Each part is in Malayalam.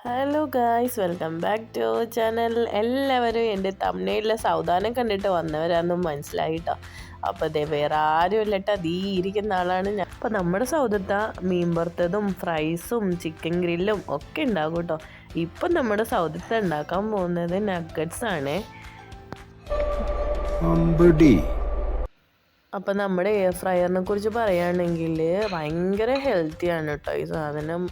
Hello guys, welcome back to our channel. എല്ലാവരും എൻ്റെ തമിഴ്നാട്ടിലെ സൗദാനം കണ്ടിട്ട് വന്നവരാണെന്നും മനസ്സിലായിട്ടോ. അപ്പോൾ അതേ വേറെ ആരുമില്ല കേട്ടോ, അതീ ഇരിക്കുന്ന ആളാണ് ഞാൻ. അപ്പോൾ നമ്മുടെ സൗദത്തെ മീൻ വറുത്തതും ഫ്രൈസും ചിക്കൻ ഗ്രില്ലും ഒക്കെ ഉണ്ടാകും കേട്ടോ. ഇപ്പം നമ്മുടെ സൗദത്തെ ഉണ്ടാക്കാൻ പോകുന്നത് നഗറ്റ്സ് ആണ്. അപ്പം നമ്മുടെ എയർ ഫ്രയറിനെ കുറിച്ച് പറയുകയാണെങ്കിൽ ഭയങ്കര ഹെൽത്തിയാണ് കേട്ടോ ഈ സാധനം.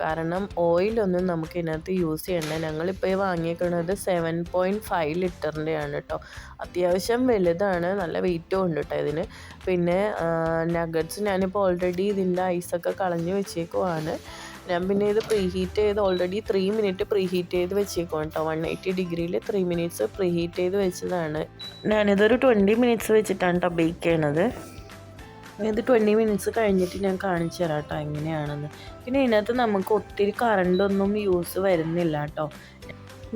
കാരണം ഓയിലൊന്നും നമുക്ക് ഇതിനകത്ത് യൂസ് ചെയ്യണ്ട. ഞങ്ങളിപ്പോൾ ഈ വാങ്ങിയേക്കുന്നത് 7.5 ലിറ്ററിൻ്റെയാണ് കേട്ടോ. അത്യാവശ്യം വലുതാണ്, നല്ല വെയിറ്റും ഉണ്ട് കേട്ടോ ഇതിന്. പിന്നെ നഗറ്റ്സ് ഞാനിപ്പോൾ ഓൾറെഡി ഇതിൻ്റെ ഐസൊക്കെ കളഞ്ഞ് വെച്ചേക്കുവാണ്. ഞാൻ പിന്നെ ഇത് പ്രീഹീറ്റ് ചെയ്ത് ഓൾറെഡി 3 മിനിറ്റ് പ്രീഹീറ്റ് ചെയ്ത് വെച്ചേക്കുവാണ് കേട്ടോ. 180 ഡിഗ്രിയിൽ 3 മിനിറ്റ്സ് പ്രീഹീറ്റ് ചെയ്ത് വെച്ചതാണ്. ഞാനിതൊരു 20 മിനിറ്റ്സ് വെച്ചിട്ടാണ് കേട്ടോ ബേക്ക് ചെയ്യണത്. ഇത് 20 മിനിറ്റ്സ് കഴിഞ്ഞിട്ട് ഞാൻ കാണിച്ചു തരാം കേട്ടോ എങ്ങനെയാണെന്ന്. പിന്നെ ഇതിനകത്ത് നമുക്ക് ഒത്തിരി കറണ്ടൊന്നും യൂസ് വരുന്നില്ല കേട്ടോ.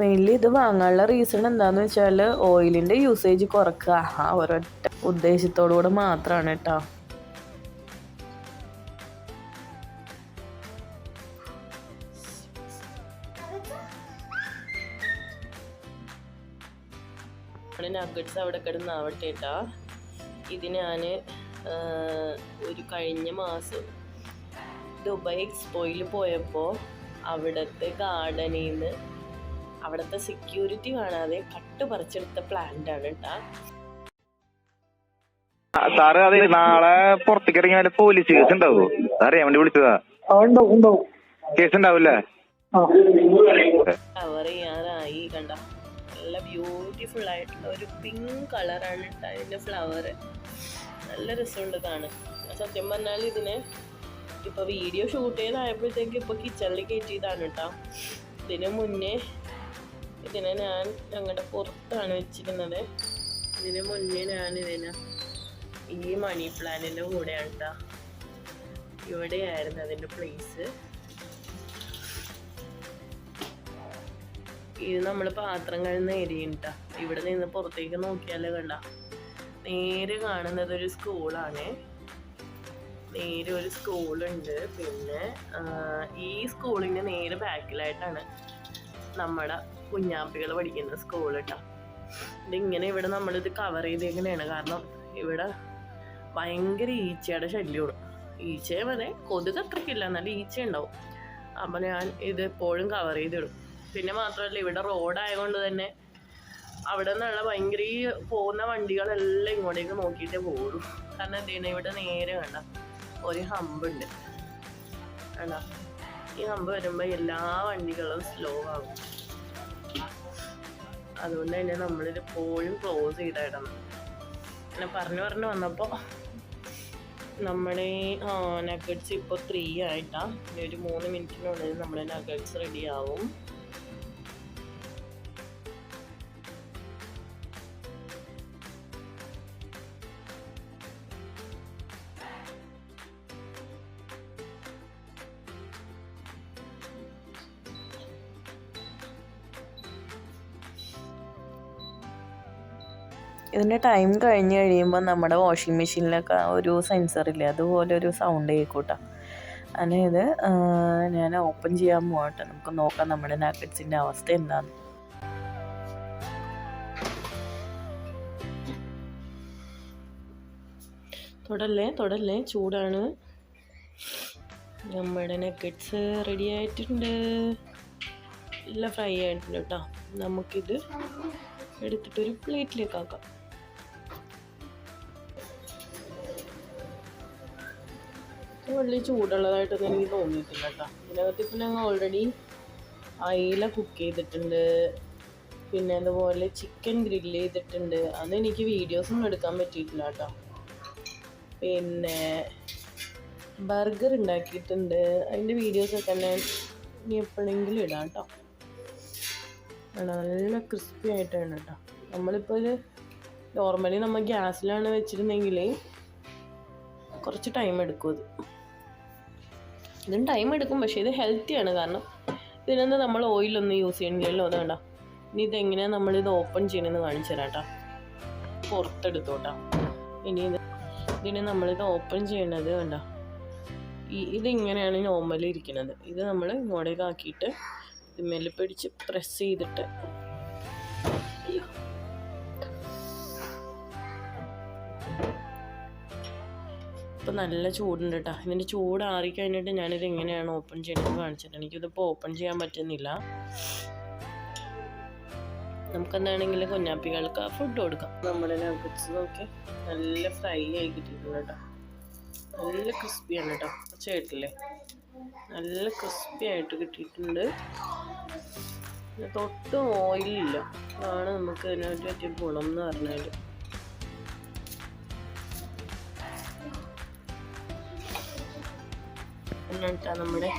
മെയിൻലി ഇത് വാങ്ങാനുള്ള റീസൺ എന്താണെന്ന് വെച്ചാൽ ഓയിലിൻ്റെ യൂസേജ് കുറക്കുക, ആ ഒരൊറ്റ ഉദ്ദേശത്തോടു കൂടെ മാത്രമാണ് കേട്ടോ. നഗറ്റ്സ് അവിടെ കിടന്ന് ആവട്ടെ കേട്ടോ. ഇത് ഞാൻ ഒരു കഴിഞ്ഞ മാസം ദുബായ് എക്സ്പോയിൽ പോയപ്പോൾ അവിടുത്തെ ഗാർഡനിൽ നിന്ന് അവിടുത്തെ സെക്യൂരിറ്റി കാണാതെ കട്ട് പറിച്ചെടുത്ത പ്ലാന്റ് ആണ് കേട്ടോ. സാറ് അത് നാളെ പുറത്തേക്ക് ഇറങ്ങിയാൽ പോലീസ് കേസ് ഉണ്ടാവോ? അറിയാൻ വേണ്ടി വിളിച്ചതാ. കേസ് ഉണ്ടാവൂല്ലേ? കവർ ചെയ്യാറായി കണ്ട. നല്ല ബ്യൂട്ടിഫുൾ ആയിട്ടുള്ള ഒരു പിങ്ക് കളറാണ് കേട്ടോ അതിൻ്റെ ഫ്ലവർ. നല്ല രസമുണ്ട് കാണാൻ. സത്യം പറഞ്ഞാൽ ഇതിനെ ഇപ്പോൾ വീഡിയോ ഷൂട്ട് ചെയ്തായപ്പോഴത്തേക്ക് ഇപ്പോൾ കിച്ചണിൽ കയറ്റിയതാണ് കേട്ടോ. ഇതിന് മുന്നേ ഇതിനെ ഞാൻ ഞങ്ങളുടെ പുറത്താണ് വെച്ചിരുന്നത്. ഇതിന് മുന്നേ ഞാനിതിനെ ഈ മണി പ്ലാന്റിൻ്റെ കൂടെയാണ് കേട്ടോ. ഇവിടെയായിരുന്നു അതിൻ്റെ പ്ലേസ്. ഇത് നമ്മൾ പാത്രം കഴുകുന്ന ഏരിയ കേട്ടോ. ഇവിടെ നിന്ന് പുറത്തേക്ക് നോക്കിയാലേ കണ്ട നേരെ കാണുന്നത് ഒരു സ്കൂളാണ്. നേരെ ഒരു സ്കൂളുണ്ട്. പിന്നെ ഈ സ്കൂളിൻ്റെ നേരെ ബാക്കിലായിട്ടാണ് നമ്മുടെ കുഞ്ഞാപ്പികൾ പഠിക്കുന്ന സ്കൂൾ കേട്ടോ. ഇതിങ്ങനെ ഇവിടെ നമ്മളിത് കവർ ചെയ്തേക്കുന്നതാണ്. കാരണം ഇവിടെ ഭയങ്കര ഈച്ചയുടെ ശല്യമാണ്. ഈച്ചയെ വരെ കൊതുക് അത്രയ്ക്കില്ല, എന്നാലും ഈച്ച ഉണ്ടാവും. അപ്പോൾ ഞാൻ ഇത് എപ്പോഴും കവർ ചെയ്തിടും. പിന്നെ മാത്രമല്ല ഇവിടെ റോഡായതുകൊണ്ട് തന്നെ അവിടെ നിന്നുള്ള ഭയങ്കര ഈ പോകുന്ന വണ്ടികളെല്ലാം ഇങ്ങോട്ടേക്ക് നോക്കിയിട്ടേ പോകുള്ളൂ. കാരണം എന്ത് ചെയ്യണം, ഇവിടെ നേരെ കണ്ട ഒരു ഹമ്പുണ്ട് കണ്ട. ഈ ഹമ്പ് വരുമ്പോൾ എല്ലാ വണ്ടികളും സ്ലോ ആകും. അതുകൊണ്ട് തന്നെ നമ്മളിത് എപ്പോഴും ക്ലോസ് ചെയ്തിടണം. അങ്ങനെ പറഞ്ഞു വന്നപ്പോൾ നമ്മുടെ നഗറ്റ്സ് ഇപ്പോൾ 3 ആയിട്ടാണ്. ഇനി ഒരു 3 മിനിറ്റിനുള്ളിൽ നമ്മുടെ നഗറ്റ്സ് റെഡി ആവും. ഇതിൻ്റെ ടൈം കഴിഞ്ഞ് കഴിയുമ്പോൾ നമ്മുടെ വാഷിംഗ് മെഷീനിലൊക്കെ ഒരു സെൻസറില്ലേ, അതുപോലെ ഒരു സൗണ്ട് കേൾക്കൂട്ടോ. അങ്ങനെ ഇത് ഞാൻ ഓപ്പൺ ചെയ്യാൻ പോകട്ടെ. നമുക്ക് നോക്കാം നമ്മുടെ നഗറ്റ്സിൻ്റെ അവസ്ഥ എന്താന്ന്. തൊടല്ലേ ചൂടാണ്. നമ്മുടെ നഗറ്റ്സ് റെഡി ആയിട്ടുണ്ട്. എല്ലാം ഫ്രൈ ആയിട്ടുണ്ട് കേട്ടോ. നമുക്കിത് എടുത്തിട്ടൊരു പ്ലേറ്റിലേക്ക് ആക്കാം. വലിയ ചൂടുള്ളതായിട്ടൊന്നും എനിക്ക് തോന്നിയിട്ടില്ല കേട്ടോ. ഇതിനകത്ത് ഇപ്പം ഞങ്ങൾ ഓൾറെഡി അയില കുക്ക് ചെയ്തിട്ടുണ്ട്. പിന്നെ അതുപോലെ ചിക്കൻ ഗ്രില്ല് ചെയ്തിട്ടുണ്ട്. അതെനിക്ക് വീഡിയോസൊന്നും എടുക്കാൻ പറ്റിയിട്ടില്ല കേട്ടോ. പിന്നെ ബർഗർ ഉണ്ടാക്കിയിട്ടുണ്ട്. അതിൻ്റെ വീഡിയോസൊക്കെ ഞാൻ ഇനി എപ്പോഴെങ്കിലും ഇടാം കേട്ടോ. നല്ല ക്രിസ്പി ആയിട്ടാണ് കേട്ടോ. നമ്മളിപ്പോൾ ഇത് നോർമലി നമ്മൾ ഗ്യാസിലാണ് വെച്ചിരുന്നെങ്കിൽ കുറച്ച് ടൈം എടുക്കും. ഇതിന് ടൈം എടുക്കും, പക്ഷേ ഇത് ഹെൽത്തിയാണ്. കാരണം ഇതിനൊന്നും നമ്മൾ ഓയിലൊന്നും യൂസ് ചെയ്യണില്ലല്ലോ. അത് വേണ്ട. ഇനി ഇതെങ്ങനെയാണ് നമ്മളിത് ഓപ്പൺ ചെയ്യണമെന്ന് കാണിച്ചു തരാം കേട്ടോ. പുറത്തെടുത്തോട്ടാ. ഇനി ഇതിന് നമ്മളിത് ഓപ്പൺ ചെയ്യണത് വേണ്ട. ഇതിങ്ങനെയാണ് നോർമലി ഇരിക്കുന്നത്. ഇത് നമ്മൾ ഇങ്ങോട്ടേക്ക് ആക്കിയിട്ട് ഇതിന്മേൽ പിടിച്ച് പ്രസ് ചെയ്തിട്ട് ഇപ്പം നല്ല ചൂടുണ്ട് കേട്ടോ. ഇതിൻ്റെ ചൂടാറി കഴിഞ്ഞിട്ട് ഞാനിത് എങ്ങനെയാണ് ഓപ്പൺ ചെയ്യണമെന്ന് കാണിച്ചിട്ട് എനിക്കിതിപ്പോൾ ഓപ്പൺ ചെയ്യാൻ പറ്റുന്നില്ല. നമുക്കെന്താണെങ്കിലും കുഞ്ഞാപ്പികൾക്ക് ഫുഡ് കൊടുക്കാം. നമ്മുടെ നഗറ്റ്സ് നോക്കി നല്ല ഫ്രൈ ആയി കിട്ടിയിട്ടുണ്ട് കേട്ടോ. നല്ല ക്രിസ്പിയാണ് കേട്ടോ. ചേട്ടില്ലേ നല്ല ക്രിസ്പി ആയിട്ട് കിട്ടിയിട്ടുണ്ട്. തൊട്ട് ഓയിലില്ല. അതാണ് നമുക്ക് ഇതിനായിട്ട് പറ്റിയ ഗുണം എന്ന് പറഞ്ഞാൽ. എന്നിട്ടാ നമ്മുടെ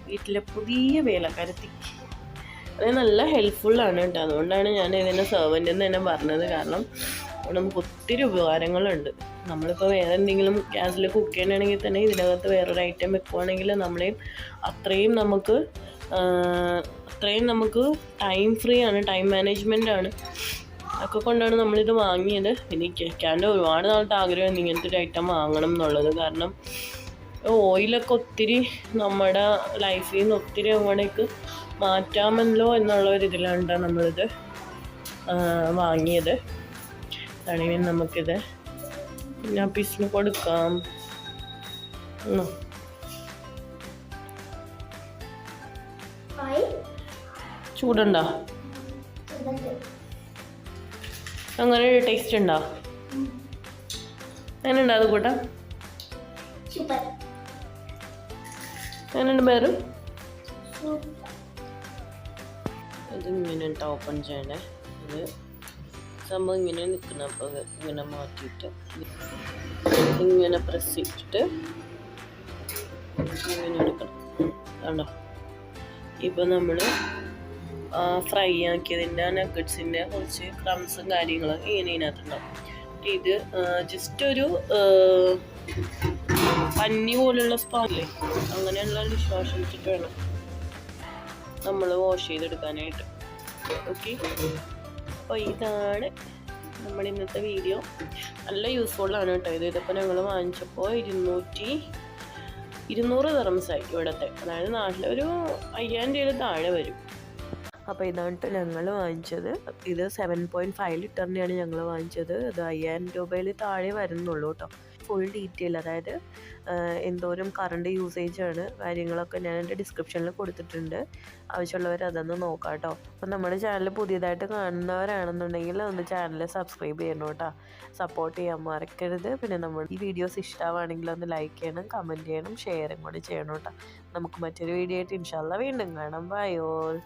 വീട്ടിലെ പുതിയ വേലക്കാരത്തി. അത് നല്ല ഹെൽപ്ഫുള്ളാണ് കേട്ടോ. അതുകൊണ്ടാണ് ഞാൻ ഇതിനെ സെർവൻ്റ് എന്ന് തന്നെ പറഞ്ഞത്. കാരണം നമുക്ക് ഒത്തിരി ഉപകാരങ്ങളുണ്ട്. നമ്മളിപ്പോൾ വേറെ എന്തെങ്കിലും ഗ്യാസിൽ കുക്ക് ചെയ്യണമെങ്കിൽ തന്നെ ഇതിനകത്ത് വേറൊരു ഐറ്റം വെക്കുവാണെങ്കിൽ അത്രയും നമുക്ക് ടൈം ഫ്രീ ആണ്, ടൈം മാനേജ്മെൻ്റ് ആണ്. ഒക്കെ കൊണ്ടാണ് നമ്മളിത് വാങ്ങിയത്. എനിക്ക് എൻ്റെ ഒരുപാട് നാളത്തെ ആഗ്രഹം ഇങ്ങനത്തെ ഒരു ഐറ്റം വാങ്ങണം എന്നുള്ളത്. കാരണം ഓയിലൊക്കെ ഒത്തിരി നമ്മുടെ ലൈഫിൽ നിന്ന് ഒത്തിരി അങ്ങോട്ടേക്ക് മാറ്റാമല്ലോ എന്നുള്ള ഒരു ഇതിലാണ് നമ്മളിത് വാങ്ങിയത്. ആണെങ്കിൽ നമുക്കിത് കുഞ്ഞാപ്പീസിന് കൊടുക്കാം. ചൂടുണ്ടോ? അങ്ങനെ ഒരു ടേസ്റ്റ് ഉണ്ടോ? എങ്ങനെയുണ്ടോ അത് കൂട്ടാ? എങ്ങനെയുണ്ട് പേര്? ഇതിങ്ങനെ ഓപ്പൺ ചെയ്യണേ. ഇത് സംഭവം ഇങ്ങനെ നിൽക്കണം. അപ്പോൾ ഇങ്ങനെ മാറ്റിയിട്ട് ഇങ്ങനെ പ്രസ് ചെയ്തിട്ട് ഇങ്ങനെ എടുക്കണം. കണ്ടോ? ഇപ്പം നമ്മൾ ഫ്രൈ ആക്കിയതിൻ്റെ നഗറ്റ്സിൻ്റെ കുറച്ച് ക്രംസും കാര്യങ്ങളൊക്കെ ഇങ്ങനെ ഇതിനകത്തുണ്ടാവും. ഇത് ജസ്റ്റ് ഒരു പന്നി പോലുള്ള സ്പോണില്ലേ, അങ്ങനെയുള്ള ഡിഷ് വാഷ് എടുത്തിട്ട് വേണം നമ്മൾ വാഷ് ചെയ്തെടുക്കാനായിട്ട്. ഓക്കെ, അപ്പോൾ ഇതാണ് നമ്മുടെ ഇന്നത്തെ വീഡിയോ. നല്ല യൂസ്ഫുള്ളാണ് കേട്ടോ. ഇതിപ്പോൾ ഞങ്ങൾ വാങ്ങിച്ചപ്പോൾ 200 ദിർഹംസായി ഇവിടുത്തെ. അതായത് നാട്ടിലൊരു 5000 രൂപയിൽ താഴെ വരും. അപ്പോൾ ഇതാണ് ഞങ്ങൾ വാങ്ങിച്ചത്. ഇത് 7.5 ലിറ്ററിൻ്റെയാണ് ഞങ്ങൾ വാങ്ങിച്ചത്. അത് 5000 രൂപയിൽ താഴെ വരുന്നുള്ളൂ കേട്ടോ. ഫുൾ ഡീറ്റെയിൽ, അതായത് എന്തോരം കറണ്ട് യൂസേജാണ് കാര്യങ്ങളൊക്കെ ഞാൻ എൻ്റെ ഡിസ്ക്രിപ്ഷനിൽ കൊടുത്തിട്ടുണ്ട്. ആവശ്യമുള്ളവർ അതൊന്ന് നോക്കാം കേട്ടോ. അപ്പം നമ്മുടെ ചാനൽ പുതിയതായിട്ട് കാണുന്നവരാണെന്നുണ്ടെങ്കിൽ ഒന്ന് ചാനൽ സബ്സ്ക്രൈബ് ചെയ്യണം കേട്ടോ. സപ്പോർട്ട് ചെയ്യാൻ മറക്കരുത്. പിന്നെ നമ്മുടെ ഈ വീഡിയോസ് ഇഷ്ടമാണെങ്കിൽ ഒന്ന് ലൈക്ക് ചെയ്യണം, കമൻറ്റ് ചെയ്യണം, ഷെയറും കൂടി ചെയ്യണം കേട്ടോ. നമുക്ക് മറ്റൊരു വീഡിയോ ആയിട്ട് ഇൻഷാല്ലാ വീണ്ടും കാണാം. Bye all.